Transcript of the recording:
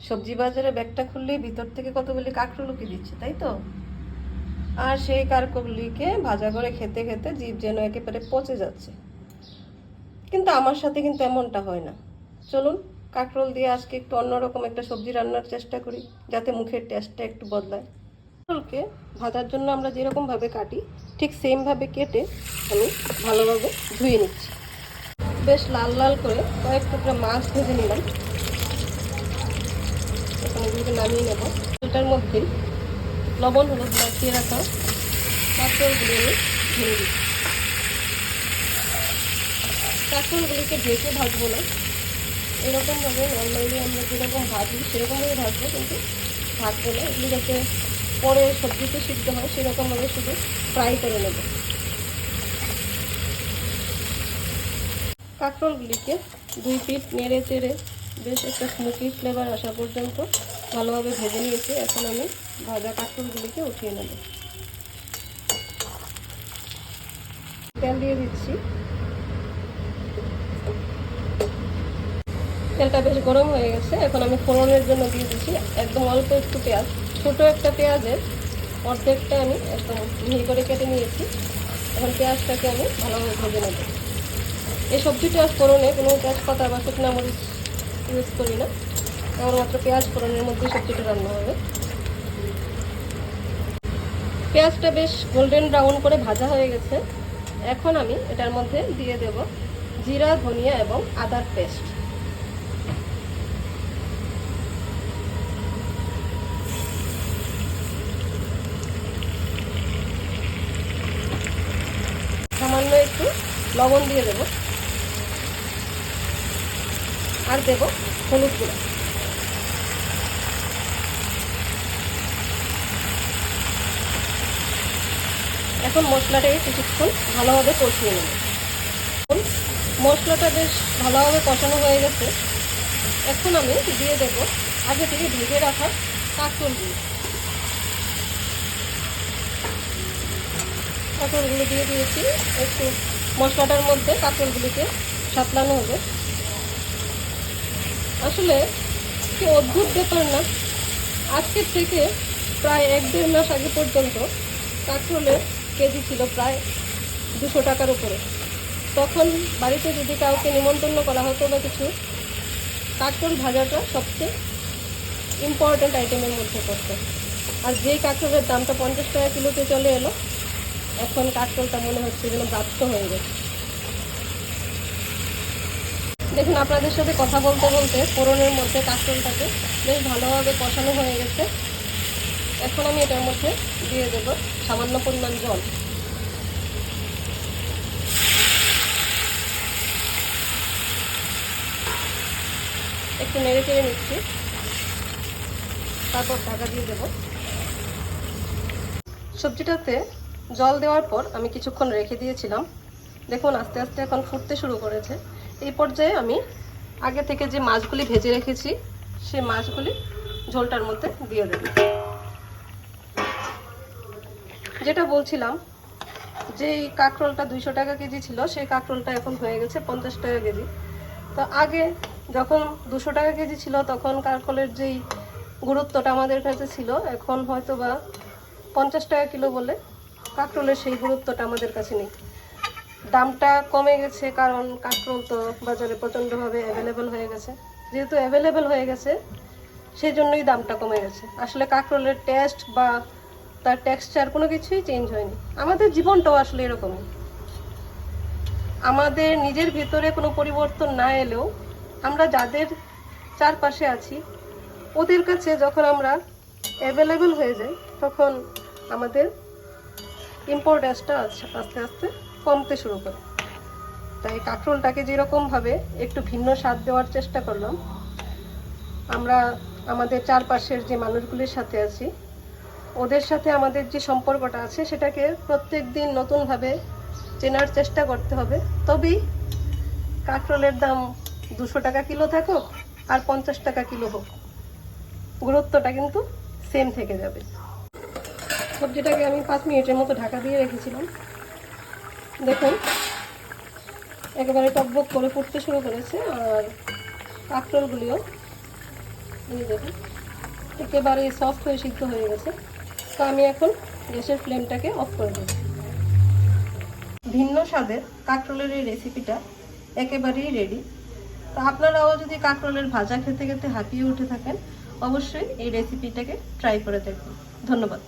সবজি বাজারে ব্যাগটা খুললেই ভিতর থেকে কতগুলি কাঁকরোল লুকিয়ে দিচ্ছে, তাই তো? আর সেই কাঁকরোলগুলিকে ভাজা করে খেতে খেতে জিভ যেন একেবারে পচে যাচ্ছে। কিন্তু আমার সাথে কিন্তু এমনটা হয় না। চলুন কাঁকরোল দিয়ে আজকে একটু অন্যরকম একটা সবজি রান্নার চেষ্টা করি, যাতে মুখের টেস্টটা একটু বদলায়। কাঁকরোলকে ভাজার জন্য আমরা যেরকমভাবে কাটি ঠিক সেমভাবে কেটে আমি ভালোভাবে ধুয়ে নিচ্ছি। বেশ লাল লাল করে কয়েক টুকরা মাছ ভেজে নিলাম। এখন এগুলোকে নামিয়ে নেব। এটার মধ্যেই লবণ হলুদ মাখিয়ে রাখা কাঁকরোলগুলো আমি ঢেলে দিচ্ছি। কাঁকরোলগুলিকে ঢেকে ভাজবো না, এরকমভাবে নর্মালি আমরা যেরকম ভাজি সেরকমভাবে ভাজবো, কিন্তু ভাজবো না। এগুলি যাতে পরে সবজিতে সিদ্ধ হয় সেরকমভাবে শুধু ফ্রাই করে নেব। কাঁকরোলগুলিকে 2 পিঠ নেড়ে চেড়ে বেশ একটা স্মোকি ফ্লেভার আসা পর্যন্ত ভালোভাবে ভেজে নিয়েছি। এখন আমি ভাজা কাঁকরোলগুলিকে উঠিয়ে নেব। তেল দিয়ে দিচ্ছি। তেলটা বেশ গরম হয়ে গেছে। এখন আমি ফোড়নের জন্য দিয়ে দিচ্ছি একদম অল্প একটু পেঁয়াজ। ছোট একটা পেঁয়াজের অর্ধেকটা আমি একদম মিহি করে কেটে নিয়েছি। এখন পেঁয়াজটাকে আমি ভালোভাবে ভেজে নেব। এই সবজিটা ফোড়নে কোনো তেজপাতা বা শুকনো মরিচ ইউজ করি না, কেবলমাত্র পেঁয়াজ ফোড়নের মধ্যে সবজিটা রান্না হবে। পেঁয়াজটা বেশ গোল্ডেন ব্রাউন করে ভাজা হয়ে গেছে। এখন আমি এটার মধ্যে দিয়ে দেব জিরা, ধনিয়া এবং আদার পেস্ট। সামান্য একটু লবণ দিয়ে দেব, আর দেব হলুদ গুঁড়া। এখন মশলাটাকে কিছুক্ষণ ভালোভাবে কষিয়ে নেব। মশলাটা বেশ ভালোভাবে কষানো হয়ে গেছে। এখন আমি দিয়ে দেব আগে থেকে ভেজে রাখা কাঁকরোলগুলো। কাঁকরোলগুলো দিয়ে দিয়েছি। একটু মশলাটার মধ্যে কাঁকরোলগুলিকে সাঁতলানো হবে। আসলে কি অদ্ভুত ব্যাপার না, আজকের থেকে প্রায় 1-1.5 মাস আগে পর্যন্ত কাঁকরোলের কেজি ছিল প্রায় 200 টাকার উপরে। তখন বাড়িতে যদি কাউকে নিমন্ত্রণ করা হতো বা কিছু, কাঁকরোল ভাজাটা সবচেয়ে ইম্পর্ট্যান্ট আইটেমের মধ্যে পড়তো। আর যেই কাঁকরোলের দামটা 50 টাকা কিলোতে চলে এলো, এখন কাঁকরোলটা মনে হচ্ছে যেন বাধ্য হয়ে গেছে। দেখুন, আপনাদের সাথে কথা বলতে বলতে ফোড়নের মধ্যে কাঁকরোলটাকে বেশ ভালোভাবে কষানো হয়ে গেছে। এখন আমি এটার মধ্যে দিয়ে দেব সামান্য পরিমাণ জল। একটু নেড়ে চেড়ে নিচ্ছি, তারপর ঢাকা দিয়ে দেব। সবজিটাতে জল দেওয়ার পর আমি কিছুক্ষণ রেখে দিয়েছিলাম। দেখুন আস্তে আস্তে এখন ফুটতে শুরু করেছে। এই পর্যায়ে আমি আগে থেকে যে মাছগুলি ভেজে রেখেছি সেই মাছগুলি ঝোলটার মধ্যে দিয়ে দেব। যেটা বলছিলাম, যে কাঁকরোলটা 200 টাকা কেজি ছিল, সেই কাঁকরোলটা এখন হয়ে গেছে 50 টাকা কেজি। তো আগে যখন 200 টাকা কেজি ছিল তখন কাঁকরোলের যেই গুরুত্বটা আমাদের কাছে ছিল, এখন হয়তো বা 50 টাকা কিলো বলে কাঁকরোলের সেই গুরুত্বটা আমাদের কাছে নেই। দামটা কমে গেছে কারণ কাঁকরোল তো বাজারে প্রচণ্ডভাবে অ্যাভেলেবেল হয়ে গেছে। যেহেতু অ্যাভেলেবেল হয়ে গেছে সেই জন্যই দামটা কমে গেছে। আসলে কাঁকরোলের টেস্ট বা তার টেক্সচার কোনো কিছুই চেঞ্জ হয়নি। আমাদের জীবনটাও আসলে এরকমই। আমাদের নিজের ভিতরে কোনো পরিবর্তন না এলেও আমরা যাদের চারপাশে আছি ওদের কাছে যখন আমরা অ্যাভেলেবেল হয়ে যাই, তখন আমাদের ইম্পর্টেন্সটা আস্তে আস্তে কমতে শুরু করে। তাই কাঁকরোলটাকে যেরকমভাবে একটু ভিন্ন স্বাদ দেওয়ার চেষ্টা করলাম, আমরা আমাদের চারপাশের যে মানুষগুলির সাথে আছি ওদের সাথে আমাদের যে সম্পর্কটা আছে সেটাকে প্রত্যেক দিন নতুনভাবে চেনার চেষ্টা করতে হবে। তবেই কাঁকরোলের দাম 200 টাকা কিলো থাকুক আর 50 টাকা কিলো হোক, গুরুত্বটা কিন্তু সেম থেকে যাবে। সবজিটাকে আমি 5 মিনিটের মতো ঢাকা দিয়ে রেখেছিলাম। দেখুন একেবারে টকবক করে ফুটতে শুরু করেছে, আর কাঁকরোলগুলিও এই দেখুন একেবারে সফট হয়ে সিদ্ধ হয়ে গেছে। তো আমি এখন গ্যাসের ফ্লেমটাকে অফ করে দেব। ভিন্ন স্বাদের কাঁকরোলের এই রেসিপিটা একেবারেই রেডি। তো আপনারাও যদি কাঁকরোলের ভাজা খেতে খেতে হাঁপিয়ে উঠে থাকেন, অবশ্যই এই রেসিপিটাকে ট্রাই করে দেখবেন। ধন্যবাদ।